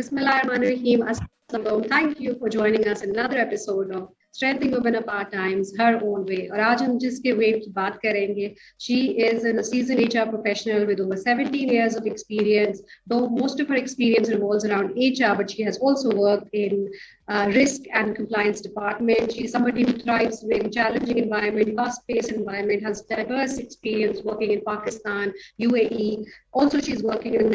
Bismillahirrahmanirrahim. Assalamualaikum. Thank you for joining us in another episode of Strengthening Women of Our Times, Her Own Way. और आज हम जिसके वे की बात करेंगे, she is a seasoned HR professional with over 17 years of experience. Though most of her experience revolves around HR, but she has also worked in risk and compliance department. She is somebody who thrives in challenging environment, fast-paced environment, has diverse experience working in Pakistan, UAE. Also, she's working in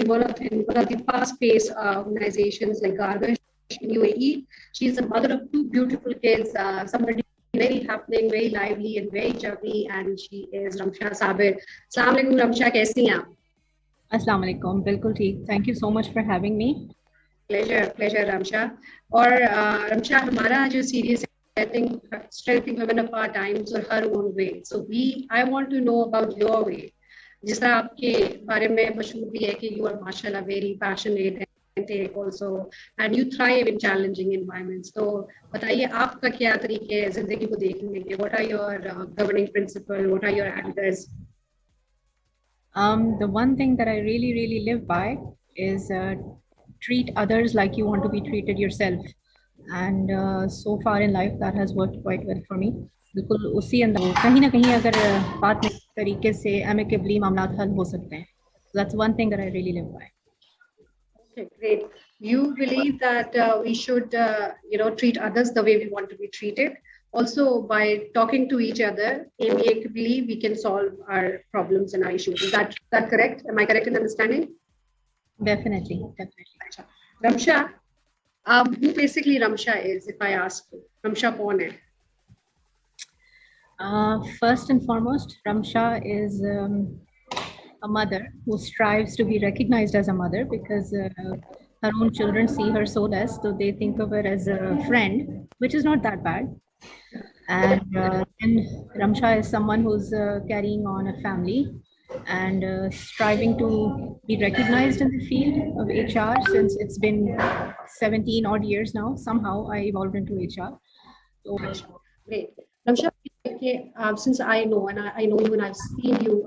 one of the fast-paced organizations like Garber in UAE. She's a mother of two beautiful kids, somebody very happening, very lively and very chubby, and she is Ramsha Sabir. Assalamu alaikum Ramsha, कैसी हैं आप? Assalamu alaikum, बिल्कुल ठीक. Thank you so much for having me. Pleasure Ramsha. और Ramsha, हमारा जो series है, I think Strengthening Women of Our Times or Her Own Way. So I want to know about your way. जिस तरह आपके बारे में मशहूर भी है कि you are mashallah very passionate also and you thrive in challenging environments. तो बताइए आपका क्या तरीके है जिंदगी को देखने के? What are your governing principles? What are your anchors? The one thing that I really live by is treat others like you want to be treated yourself, and so far in life that has worked quite well for me. बिल्कुल उसी अंदर कहीं ना कहीं अगर बात में तरीके से amicably मामलात हल हो सकते हैं. That's one thing that I really live by. Okay, great. You believe that we should, treat others the way we want to be treated. Also, by talking to each other, amicably, we can solve our problems and our issues. Is that correct? Am I correct in understanding? Definitely. Ramsha, who basically Ramsha is, if I ask you? Ramsha kaun hai? First and foremost, Ramsha is a mother who strives to be recognized as a mother because her own children see her so less, so they think of her as a friend, which is not that bad. And then Ramsha is someone who's carrying on a family and striving to be recognized in the field of HR since it's been 17 odd years now. Somehow I evolved into HR. So, great. Ramsha, since I know you and I've seen you,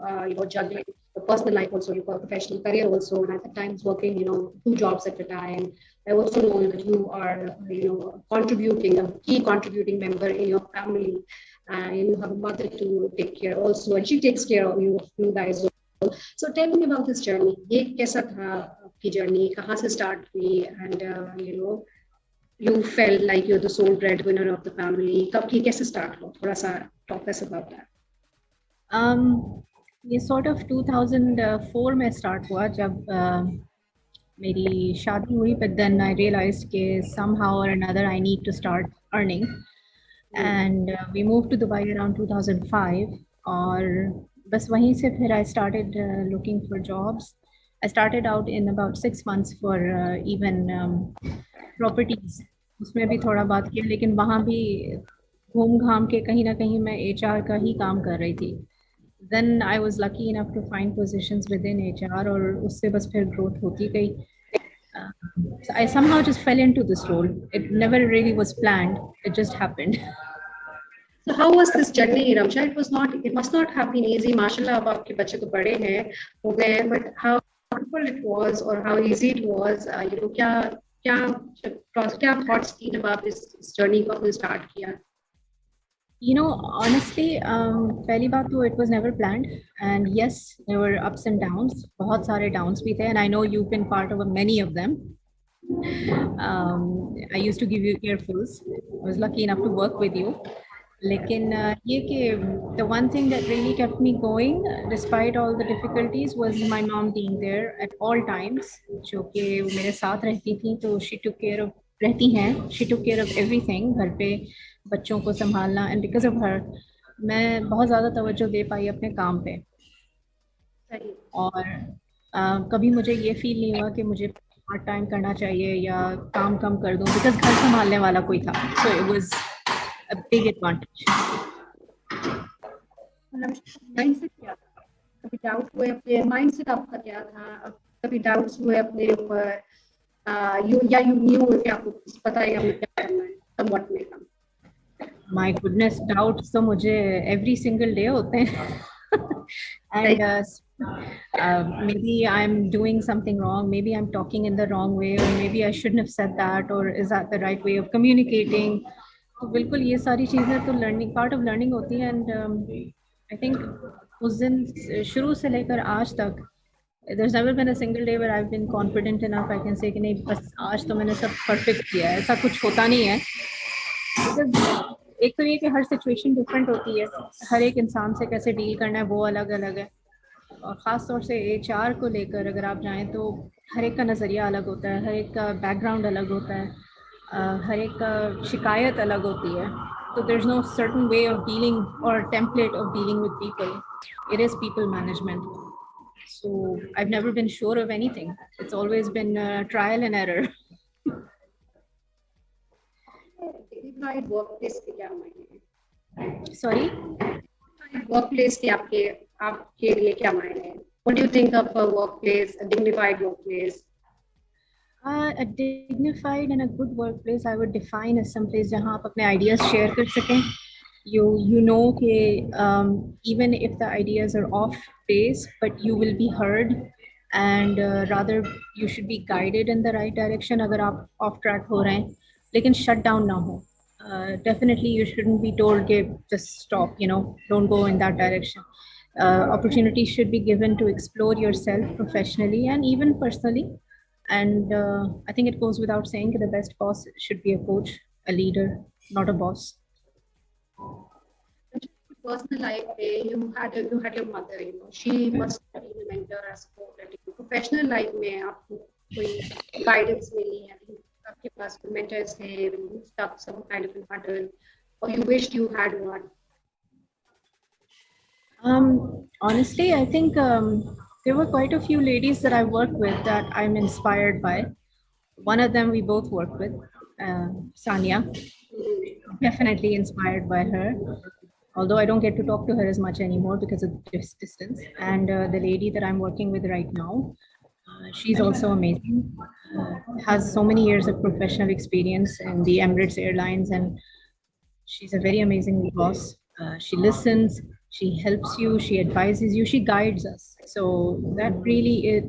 juggling your personal life also, your professional career also, and at times working, two jobs at a time. I also know that you are, a key contributing member in your family, and you have a mother to take care also, and she takes care of you guys also. So tell me about this journey. ये कैसा था आपकी journey? कहाँ से start हुई? And you felt like you're the sole breadwinner of the family. कब की कैसे start हुआ? थोड़ा सा talk us about that. ये sort of 2004 में start हुआ जब मेरी शादी हुई, but then I realized कि somehow or another I need to start earning, and we moved to Dubai around 2005 और बस वहीं से फिर I started looking for jobs. I started out in about 6 months for even properties. उसमें भी थोड़ा बात किया, लेकिन वहाँ भी घूम घाम के कहीं ना कहीं मैं HR का ही काम कर रही थी. Then I was lucky enough to find positions within HR और उससे बस फिर growth होती गई. So I somehow just fell into this role. It never really was planned. It just happened. So how was this journey, Ramsha? It must not have been easy. Mashallah, अब आपके बच्चे तो बड़े हैं, हो गए, but how difficult it was or how easy it was, क्या thoughts थी जब आप इस journey को आपने start किया? Honestly, पहली बात तो it was never planned, and yes, there were ups and downs. बहुत सारे downs भी थे, and I know you've been part of many of them. I used to give you earfuls. I was lucky enough to work with you. लेकिन ये कि the one thing that really kept me going despite all the difficulties was my mom being there at all times, जो कि वो मेरे साथ रहती थी, तो she took care of everything, घर पे बच्चों को संभालना, and because of her मैं बहुत ज़्यादा तवज्जो दे पाई अपने काम पे. और कभी मुझे ये फील नहीं हुआ कि मुझे पार्ट टाइम करना चाहिए या काम कम कर दूं, बिकॉज घर संभालने वाला कोई था. So it was a big advantage. Mindset क्या था? कभी डाउट हुए अपने माइंडसेट आपका क्या था? कभी डाउट्स हुए अपने ऊपर? यू न्यू कि आपको पता है हमें क्या करना है? समवट में कम. माय गुडनेस, डाउट्स तो मुझे एवरी सिंगल डे होते हैं. And Maybe I'm doing something wrong, maybe I'm talking in the wrong way, or maybe I shouldn't have said that, or is that the right way of communicating. तो बिल्कुल ये सारी चीज़ें तो learning part of learning होती है and I think उस दिन शुरू से लेकर आज तक there's never been a single day where I've been confident enough I can say कि नहीं बस आज तो मैंने सब perfect किया है, ऐसा कुछ होता नहीं है because एक तो ये कि हर सिचुएशन डिफरेंट होती है, हर एक इंसान से कैसे डील करना है वो अलग अलग है और ख़ास तौर से एचआर को लेकर अगर आप जाएं तो हर एक का नज़रिया अलग होता है, हर एक का बैकग्राउंड अलग होता है, हर एक का शिकायत अलग होती है, तो there is no certain way of dealing or template of dealing with people, it is people management. So I've never been sure of anything. It's always been trial and error. Dignified workplace के क्या मायने हैं? Sorry? Workplace के आपके लिए क्या मायने हैं? What do you think of a workplace, a dignified workplace? A dignified and a good workplace I would define as some place जहाँ आप अपने ideas share कर सकें. You know कि even if the ideas are off base, but you will be heard and rather you should be guided in the right direction अगर आप off track हो रहे हैं, लेकिन shut down ना हो. Definitely you shouldn't be told कि just stop, don't go in that direction. Opportunities should be given to explore yourself professionally and even personally. And I think it goes without saying that the best boss should be a coach, a leader, not a boss. Personal life, you had your mother, she must have been a mentor or support. Professional life में आपको कोई guidance मिली है, आपके पास कोई mentors थे, you stuck some kind of a hurdle, or you wished you had one? Honestly, I think there were quite a few ladies that I worked with that I'm inspired by. One of them we both worked with, Sania. Definitely inspired by her. Although I don't get to talk to her as much anymore because of this distance. And the lady that I'm working with right now, she's also amazing. Has so many years of professional experience in the Emirates Airlines, and she's a very amazing boss. She listens, she helps you, she advises you, she guides us. So that really it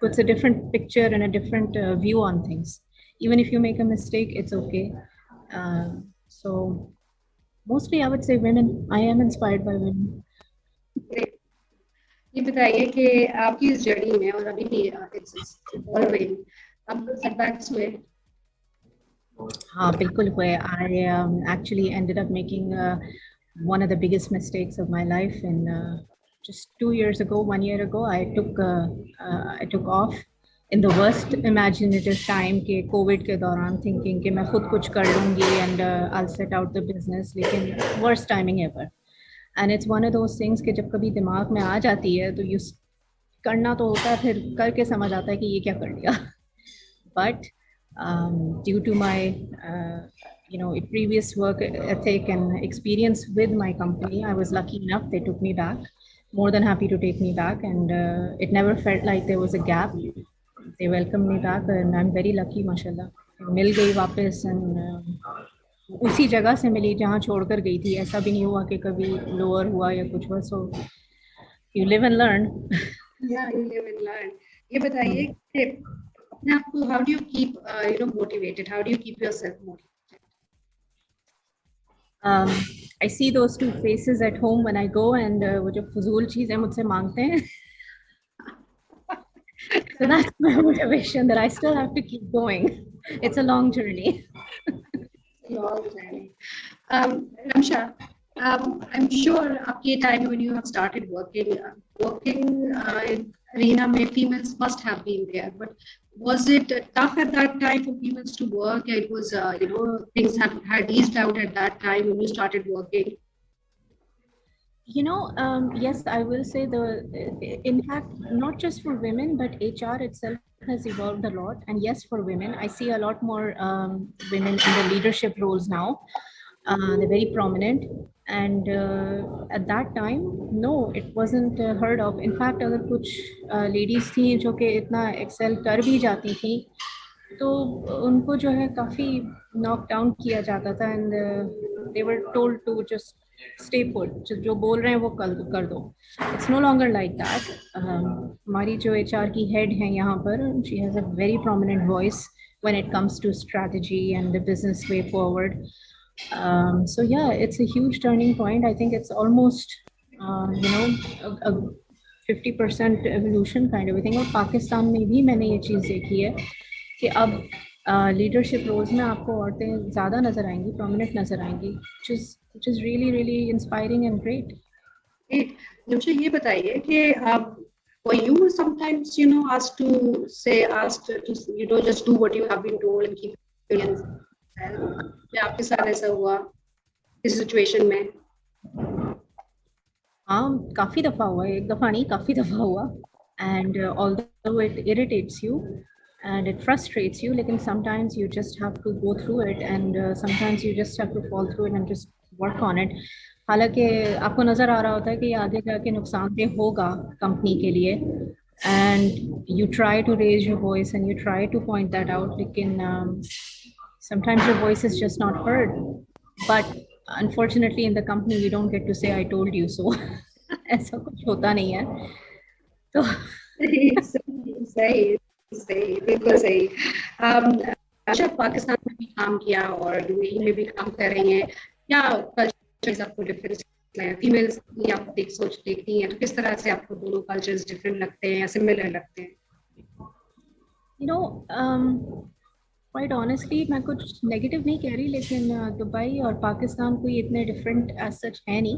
puts a different picture and a different view on things. Even if you make a mistake, it's okay. So mostly I would say women. I am inspired by women. ये बताइए कि आपकी इस journey में और अभी भी it's evolving, अब setbacks हुए? हाँ बिल्कुल हुए. I actually ended up making one of the biggest mistakes of my life. And just 2 years ago, 1 year ago, I took off in the worst imaginative time के COVID के दौरान, thinking कि मैं खुद कुछ कर लूँगी and I'll set out the business. लेकिन worst timing ever. And it's one of those things कि जब कभी दिमाग में आ जाती है तो करना तो होता है, फिर करके समझ आता है कि ये क्या कर लिया. But due to my previous work ethic and experience with my company, I was lucky enough they took me back, more than happy to take me back, and it never felt like there was a gap. They welcomed me back and I'm very lucky, mashallah. मिल गई वापस and उसी जगह से मिली जहाँ छोड़कर गई थी. ऐसा भी नहीं हुआ कि कभी लोअर हुआ या कुछ हुआ. So you live and learn. Yeah, you live and learn. ये बताइए कि how do you keep motivated? How do you keep yourself motivated? I see those two faces at home when I go and वो जो फजूल चीजें मुझसे मांगते हैं. So that's my motivation, that I still have to keep going. It's a long journey. Long journey. Ramsha, I'm sure आपके time when you have started working in arena में females must have been there, but was it tough at that time for females to work? It was things had eased out at that time when you started working. Yes, I will say in fact, not just for women, but HR itself has evolved a lot. And yes, for women, I see a lot more women in the leadership roles now. They're very prominent. And at that time, no, it wasn't heard of. In fact, अगर कुछ ladies थी जो कि इतना excel कर भी जाती थी, तो उनको जो है काफ़ी knock down किया जाता था, and they were told to just stay put, जो बोल रहे हैं वो कर दो. It's no longer like that. हमारी जो HR की हेड है यहाँ पर, she has a very prominent voice when it comes to strategy and the business way forward. So yeah, it's a huge turning point. I think it's almost a 50% evolution kind of a thing. और पाकिस्तान में भी मैंने ये चीज़ देखी है कि अब leadership roles में आपको औरतें ज़्यादा नज़र आएंगी, प्रोमिनेंट नज़र आएंगी, which is really really inspiring and great. मुझे ये बताइए कि आप were you sometimes asked to just do what you have been told and keep your क्या आपके साथ ऐसा हुआ इस सिचुएशन में? हाँ, काफ़ी दफ़ा हुआ, एक दफ़ा नहीं, काफ़ी दफ़ा हुआ. And although it irritates you and it frustrates you, लेकिन sometimes you just have to go through it, and sometimes you just have to fall through it and just work on it. हालांकि आपको नज़र आ रहा होता है कि ये आगे जाके नुकसानदेह होगा कंपनी के लिए, and you try to raise your voice and you try to point that out, लेकिन sometimes your voice is just not heard. But unfortunately in the company we don't get to say I told you so. ऐसा कुछ होता नहीं है तो सही सही बिल्कुल सही. अच्छा, पाकिस्तान में भी काम किया और यूएई में भी काम कर रही हैं, क्या कल्चर्स आपको डिफरेंस है? फीमेल्स की आप देखती हैं तो किस तरह से आपको दोनों कल्चर्स डिफरेंट लगते हैं या सिमिलर लगते हैं? you know quite honestly मैं कुछ नेगेटिव नहीं कह रही, लेकिन दुबई और पाकिस्तान कोई इतने डिफरेंट एज सच है नहीं.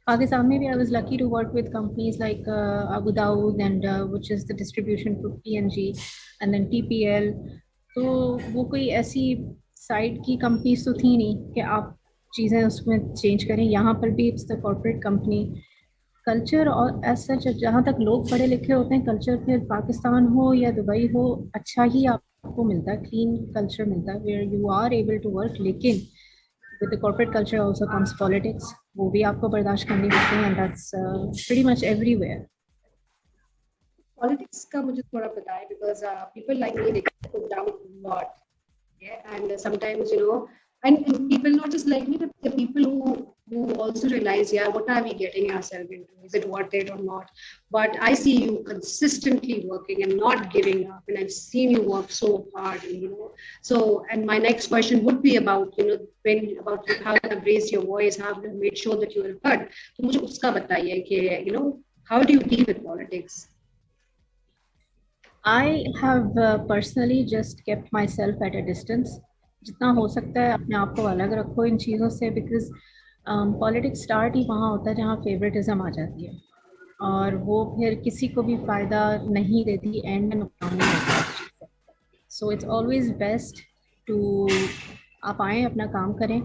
पाकिस्तान में भी I was lucky to work with companies like Abu Dawood and which is the distribution for PNG and then TPL. तो वो कोई ऐसी साइड की कंपनीज तो थी नहीं कि आप चीज़ें उसमें चेंज करें. यहाँ पर भी it's the corporate company culture, और एज सच जहाँ तक लोग पढ़े लिखे होते हैं, कल्चर फिर पाकिस्तान हो या दुबई हो अच्छा ही आपको मिलता है, क्लीन कल्चर मिलता है where you are able to work. लेकिन with the corporate culture also comes politics, वो भी आपको बर्दाश्त करनी पड़ती है, and that's pretty much everywhere. Politics का मुझे थोड़ा पता है because people like me they put down lot, and sometimes and people not just like me but the people who also realize, yeah, what are we getting ourselves into, is it worth it or not? But I see you consistently working and not giving up, and I've seen you work so hard, so, and my next question would be about about how you have raised your voice, how you have made sure that you are heard. So mujhe uska bataiye ki how do you deal with politics? I have personally just kept myself at a distance. जितना हो सकता है अपने आप को अलग रखो इन चीज़ों से, बिकॉज पॉलिटिक्स स्टार्ट ही वहाँ होता है जहाँ फेवरेटिज्म आ जाती है, और वो फिर किसी को भी फ़ायदा नहीं देती, एंड में नुकसान नहीं होता. So it's always best to आप आएँ, अपना काम करें,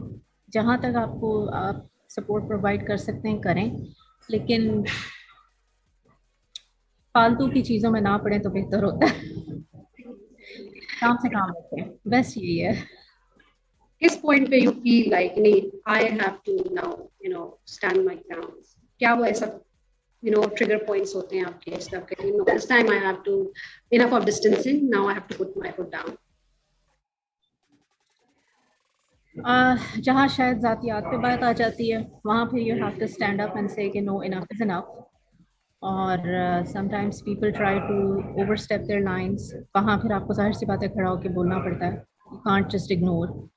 जहाँ तक आपको आप सपोर्ट प्रोवाइड कर सकते हैं करें, लेकिन फालतू की चीज़ों में ना पड़े तो बेहतर होता है. काम से काम रखें, बस यही है. किस पॉइंट पे यू फील लाइक नहीं, I have to now stand my ground? क्या वो ऐसा ट्रिगर पॉइंट्स होते हैं आपके इस तरह के, this time I have to enough of distancing, now I have to put my foot down? जहाँ शायद ज़ातियात पे बात आ जाती है, वहाँ फिर you have to stand up and say कि नो, इनफ इज इनफ. और sometimes people try to overstep their lines, वहाँ फिर आपको जाहिर सी बातें खड़ा होकर बोलना पड़ता है. You can't just ignore.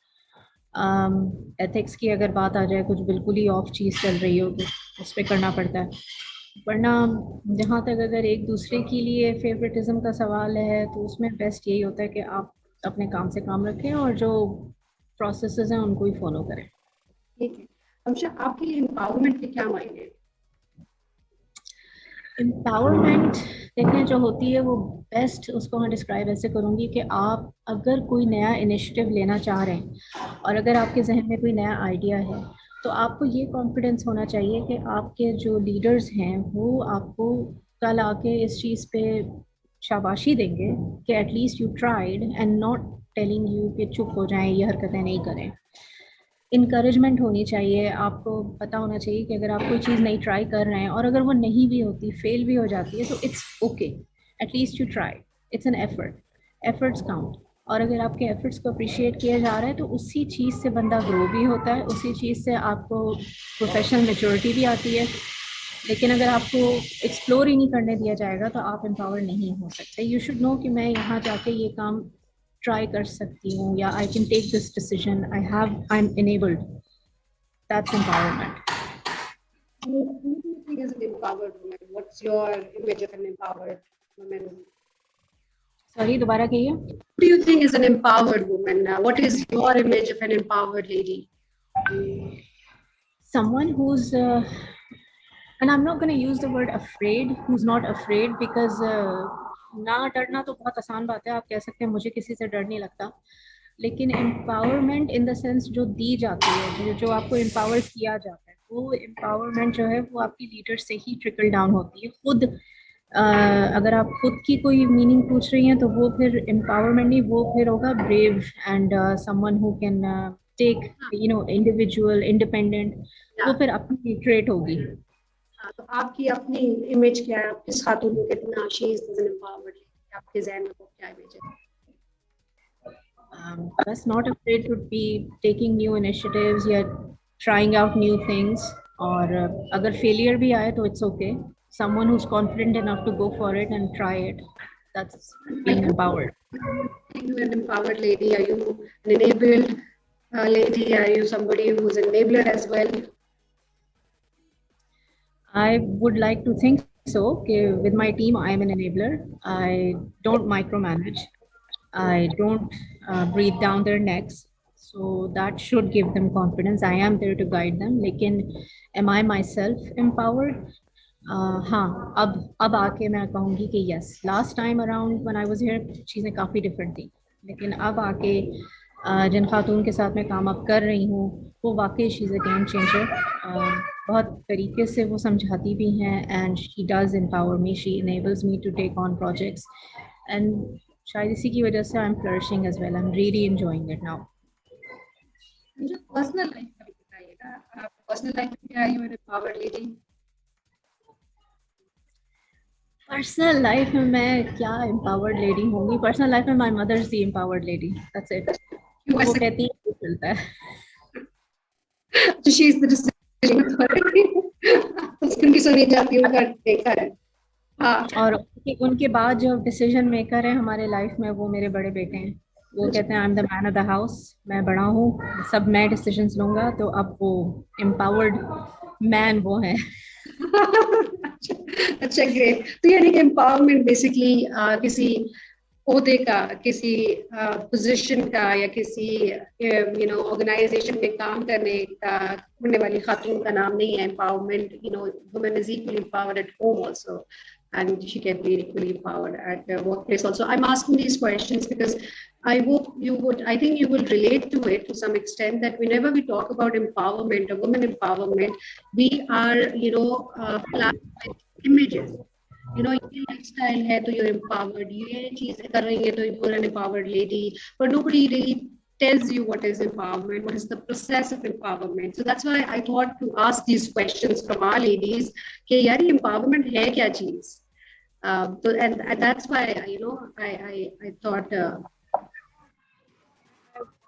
Ethics की अगर बात आ जाए, कुछ बिल्कुल ही ऑफ चीज़ चल रही हो तो उस पर करना पड़ता है. वरना जहाँ तक अगर एक दूसरे के लिए फेवरेटिज्म का सवाल है तो उसमें बेस्ट यही होता है कि आप अपने काम से काम रखें और जो प्रोसेसेस हैं उनको ही फॉलो करें. ठीक है. हमशा, आपके लिए एम्पावरमेंट के क्या मायने हैं? एम्पावरमेंट देखें जो होती है वो बेस्ट, उसको मैं डिस्क्राइब ऐसे करूँगी कि आप अगर कोई नया इनिशिएटिव लेना चाह रहे हैं और अगर आपके जहन में कोई नया आइडिया है, तो आपको ये कॉन्फिडेंस होना चाहिए कि आपके जो लीडर्स हैं वो आपको कल आके इस चीज़ पे शाबाशी देंगे कि at least you tried, and not telling you कि चुप हो जाएं, ये हरकतें नहीं करें. इनकरेजमेंट होनी चाहिए. आपको पता होना चाहिए कि अगर आप कोई चीज़ नहीं ट्राई कर रहे हैं और अगर वो नहीं भी होती, फेल भी हो जाती है, तो it's okay, at least you try, it's an effort, efforts count. और अगर आपके एफर्ट्स को अप्रिशिएट किया जा रहा है तो उसी चीज़ से बंदा ग्रो भी होता है, उसी चीज़ से आपको प्रोफेशनल मैच्योरिटी भी आती है। लेकिन अगर आपको एक्सप्लोर ही नहीं करने दिया जाएगा तो आप एम्पावर नहीं हो सकते। यू शुड नो कि मैं यहाँ जाके ये काम ट्राई कर सकती हूँ, या I can take this decision, I am enabled. That's empowerment. Who do you think is an empowered woman? What's your image of an empowered woman? Sorry, दोबारा कहिए। Who do you think is an empowered woman? What is your image of an empowered lady? Someone who's and I'm not going to use the word afraid, who's not afraid, because ना डरना तो बहुत आसान बात है, आप कह सकते हैं मुझे किसी से डर नहीं लगता, लेकिन एम्पावरमेंट इन द सेंस जो दी जाती है, जो आपको एम्पावर किया जाता है, वो एम्पावरमेंट जो है वो आपकी लीडर से ही ट्रिकल डाउन होती है। खुद अगर आप खुद की कोई मीनिंग पूछ रही हैं तो वो फिर एम्पावरमेंट नहीं, वो फिर होगा brave and someone who can take individual independent, वो फिर अपनी ट्रेट होगी। तो आपकी अपनी इमेज क्या है? किस खातून को कितना she is an empowered lady, आपके ज़हन में क्या इमेज है? बस not afraid to be taking new initiatives या trying out new things, और अगर failure भी आए तो it's okay. Someone who's confident enough to go for it and try it, that's being empowered. Are you an empowered lady? Are you an enabled lady? Are you somebody who's an enabler as well? I would like to think so. Okay, with my team, I am an enabler. I don't micromanage. I don't breathe down their necks. So that should give them confidence. I am there to guide them. लेकिन am I myself empowered? हाँ, अब आके मैं कहूँगी कि yes. Last time around when I was here, चीज़ें काफ़ी different थी. लेकिन अब आके जिन खातून के साथ मैं काम अब कर रही हूँ, वो वाकई she's a game changer. बहुत तरीके से वो समझाती भी हैं, and she does empower me. She enables me to take on projects, and शायद इसी की वजह से I am flourishing as well, I am really enjoying it now. मुझे पर्सनल लाइफ का भी बताइएगा, आप पर्सनल लाइफ में क्या you an empowered lady? Personal life में मैं क्या एम्पावर्ड लेडी होंगी? पर्सनल लाइफ में my mother is the empowered lady, that's it. वो कहती है वो चलता है। तो she is the decision authority, उनकी सुनी जाती है, उनका देखा है। हाँ, और उनके बाद जो डिसीजन मेकर है हमारे लाइफ में वो मेरे बड़े बेटे हैं। वो कहते हैं I am the man of the house, मैं बड़ा हूँ, सब मैं डिसीजंस लूंगा। तो अब वो एम्पावर्ड मैन वो है। अच्छा, ग्रेट। तो यानी कि एम्पावरमेंट बेसिकली किसी ओहदे का, किसी पोजीशन का, या किसी ऑर्गेनाइजेशन में काम करने वाली खातून का नाम नहीं है। Empowerment, women is equally empowered at home also, and she can be equally empowered at the workplace also. I'm asking these questions because I think you will relate to it to some extent, that whenever we talk about empowerment or women empowerment, we are, flagged with images. ये lifestyle है तो you're empowered, ये चीज़ कर रही है तो you're an empowered lady, but nobody really tells you what is empowerment, what is the process of empowerment. So that's why I thought to ask these questions from our ladies कि यार ये empowerment है क्या चीज़? So and that's why I thought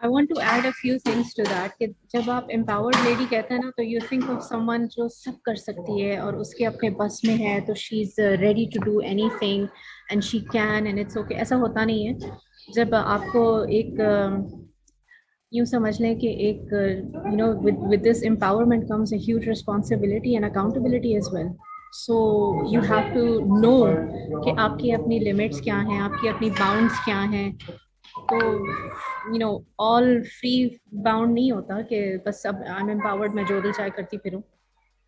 I want to add a few things to that कि जब आप empowered lady कहते हैं ना तो you think of someone जो सब कर सकती है और उसके अपने बस में है, तो she's ready to do anything and she can and it's okay. ऐसा होता नहीं है। जब आपको एक यूँ समझ लें कि एक with this empowerment comes a huge responsibility and accountability as well. So you have to know कि आपकी अपनी limits क्या हैं, आपकी अपनी bounds क्या हैं। तो all free bound नहीं होता कि बस अब I'm empowered, मैं जो दिल चाहे करती फिरूँ।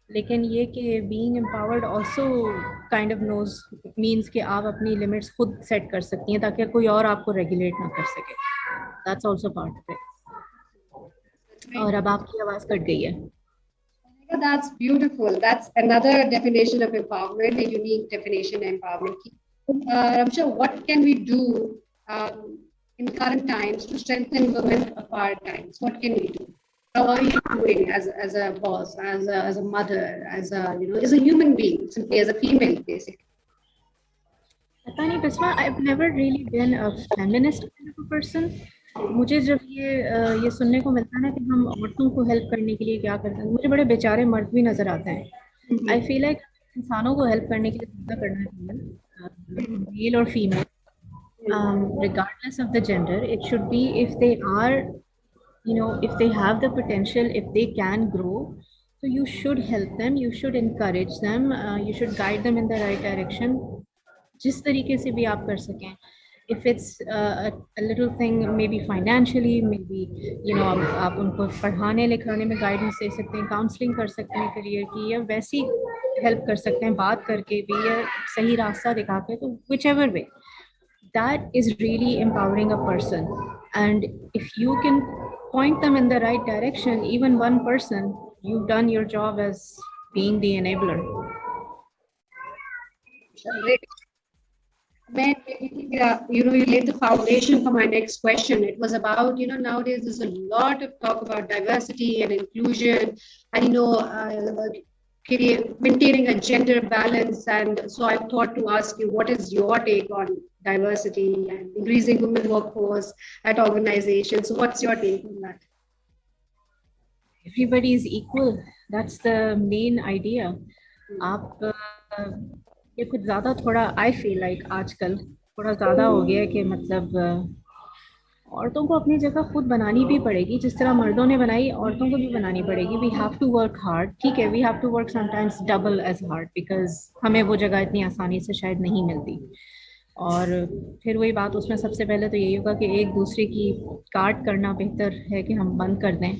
लेकिन ये कि being empowered also kind of knows means कि आप अपनी limits खुद set कर सकती हैं ताकि कोई और आपको regulate ना कर सके। That's also part of it. और अब आपकी आवाज कट गई है। That's beautiful. That's another definition of empowerment, a unique definition of empowerment. Ramsha, what can we do in current times to strengthen women of our times? What can we do? How are you doing as a boss, as a mother, as a human being, simply as a female, basically? पता नहीं Bisma, I've never really been a feminist kind of a person. मुझे जब ये सुनने को मिलता है ना कि हम औरतों को हेल्प करने के लिए क्या करते हैं, मुझे बड़े बेचारे मर्द भी नजर आते हैं। आई फील लाइक इंसानों को हेल्प करने के लिए ज़्यादा करना चाहिए, मेल और female, regardless of the gender. It should be if they are, you know, if they have the potential, if they can grow, so you should help them, you should encourage them, you should guide them in the right direction, जिस तरीके से भी आप कर सकें। if it's a little thing, maybe financially, maybe you know, आप उनको पढ़ाने लिखाने में गाइडेंस दे सकते हैं, काउंसलिंग कर सकते हैं करियर की, या वैसी हेल्प कर सकते हैं बात करके भी, या सही रास्ता दिखा के, तो whichever way, that is really empowering a person. And if you can point them in the right direction, even one person, you've done your job as being the enabler. Great. You know, you laid the foundation for my next question. It was about, you know, nowadays there's a lot of talk about diversity and inclusion, and, you know, maintaining a gender balance. And so I thought to ask you, what is your take on diversity and increasing women workforce at organizations? So what's your take on that? Everybody is equal. That's the main idea. आप ये कुछ ज़्यादा थोड़ा, I feel like आजकल थोड़ा ज़्यादा हो गया है कि मतलब औरतों को अपनी जगह खुद बनानी भी पड़ेगी, जिस तरह मर्दों ने बनाई औरतों को भी बनानी पड़ेगी। We have to work hard, ठीक है, we have to work sometimes double as hard, because हमें वो जगह इतनी आसानी से शायद नहीं मिलती। और फिर वही बात, उसमें सबसे पहले तो यही होगा कि एक दूसरे की काट करना बेहतर है कि हम बंद कर दें,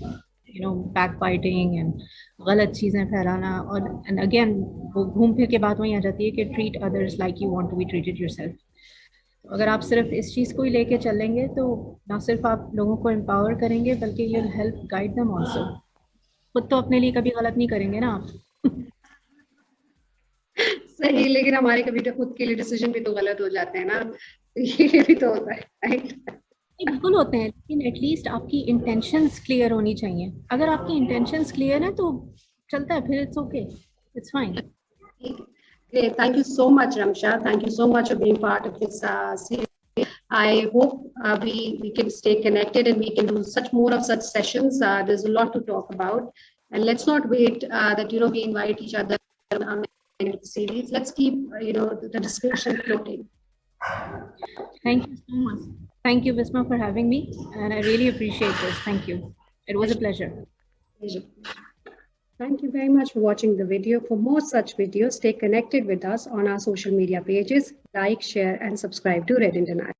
you know, backbiting and गलत चीज़ें फैलाना। और and again वो घूम फिर के बात वहीं आ जाती है कि treat others like you want to be treated yourself। तो अगर आप सिर्फ इस चीज़ को ही लेके चलेंगे तो ना सिर्फ आप लोगों को empower करेंगे, बल्कि you'll help guide them also। खुद तो अपने लिए कभी गलत नहीं करेंगे ना आप। सही, लेकिन हमारे कभी तो खुद के लिए डिसीजन भी तो गलत हो जाते हैं ना, ये भी तो होता है। बिल्कुल होते हैं, लेकिन एटलीस्ट आपकी इंटेंशंस क्लियर होनी चाहिए। अगर आपकी इंटेंशंस क्लियर है तो चलता है, फिर it's okay, it's fine. Great. Thank you so much, Ramsha. Thank you so much for being part of this series. I hope we can stay connected and we can do more of such sessions. There's a lot to talk about, and let's not wait that, you know, we invite each other on our next series. Let's keep you know, the discussion floating. Thank you so much. Thank you, Bisma, for having me, and I really appreciate this. Thank you. It was a pleasure. Pleasure. Thank you very much for watching the video. For more such videos, stay connected with us on our social media pages. Like, share, and subscribe to Red Indian Eye.